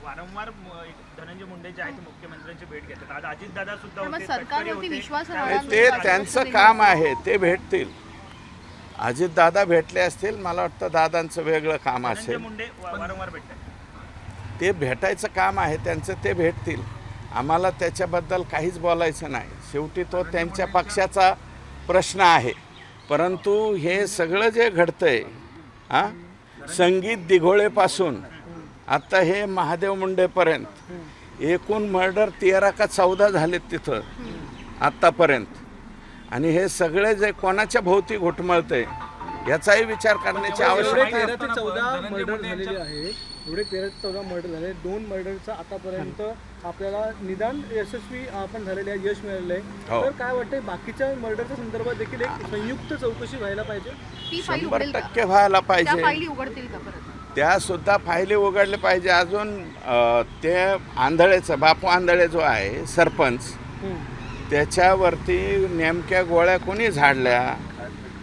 वारंवार धनंजय मुंडे जे आहेत ते मुख्यमंत्र्यांची भेट घेतात. आज अजितदादा सुद्धा मग होते, सरकारवरती गडकरी होते. विश्वास त्यावेळेस राहणार सुद्धा नाही. ते त्यांचं काम आहे, ते भेटतील. अजितदादा भेटले असतील, मला वाटतं दादांचं वेगळं काम धनंजय असेल. मुंडे वारंवार भेटतात. ते भेटायचं काम आहे त्यांचं, ते भेटतील. आम्हाला त्याच्याबद्दल काहीच बोलायचं नाही. शेवटी तो त्यांच्या पक्षाचा प्रश्न आहे. परंतु हे सगळं जे घडतंय संगीत दिघोळेपासून आत्ता हे महादेव मुंडेपर्यंत एकूण मर्डर 13 का 14 झालेत तिथं आत्तापर्यंत. आणि हे सगळे जे कोणाच्या भोवती घुटमळतंय याचाही विचार करण्याची आवश्यकता आहे. 13 ते 14 मर्डर झालेले आहेत. एवढे 13 ते 14 मर्डर झाले. 2 मर्डरचं आतापर्यंत आपल्याला निदान यशस्वी आपण झालेले आहे, यश मिळालेलं आहे. हो. तर काय वाटतंय बाकीच्या मर्डरच्या संदर्भात देखील एक संयुक्त चौकशी व्हायला पाहिजे. ती फाईल 100% उघडेल का? व्हायला त्या पाहिजे. फाईली उघडतील का परत? त्या सुद्धा फायली उघडले पाहिजे. अजून ते आंधळेचं बापू आंधळे जो आहे सरपंच, त्याच्यावरती नेमक्या गोळ्या कोणी झाडल्या,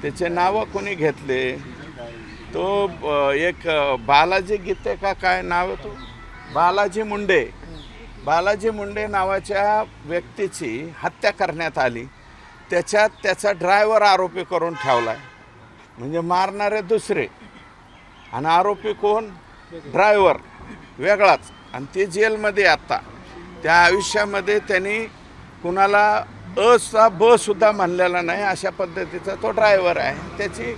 त्याचे नावं कोणी घेतले, तो एक बालाजी गीते का काय नाव आहे, तो बालाजी मुंडे नावाच्या व्यक्तीची हत्या करण्यात आली. त्याच्यात त्याचा ड्रायव्हर आरोपी करून ठेवला आहे. म्हणजे मारणारे दुसरे आणि आरोपी कोण? ड्रायव्हर वेगळाच. आणि ते जेलमध्ये आत्ता. त्या आयुष्यामध्ये त्यांनी कुणाला ब सुद्धा म्हणलेला नाही, अशा पद्धतीचा तो ड्रायव्हर आहे. त्याची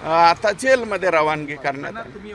आता जेलमध्ये रवानगी करण्यात आली.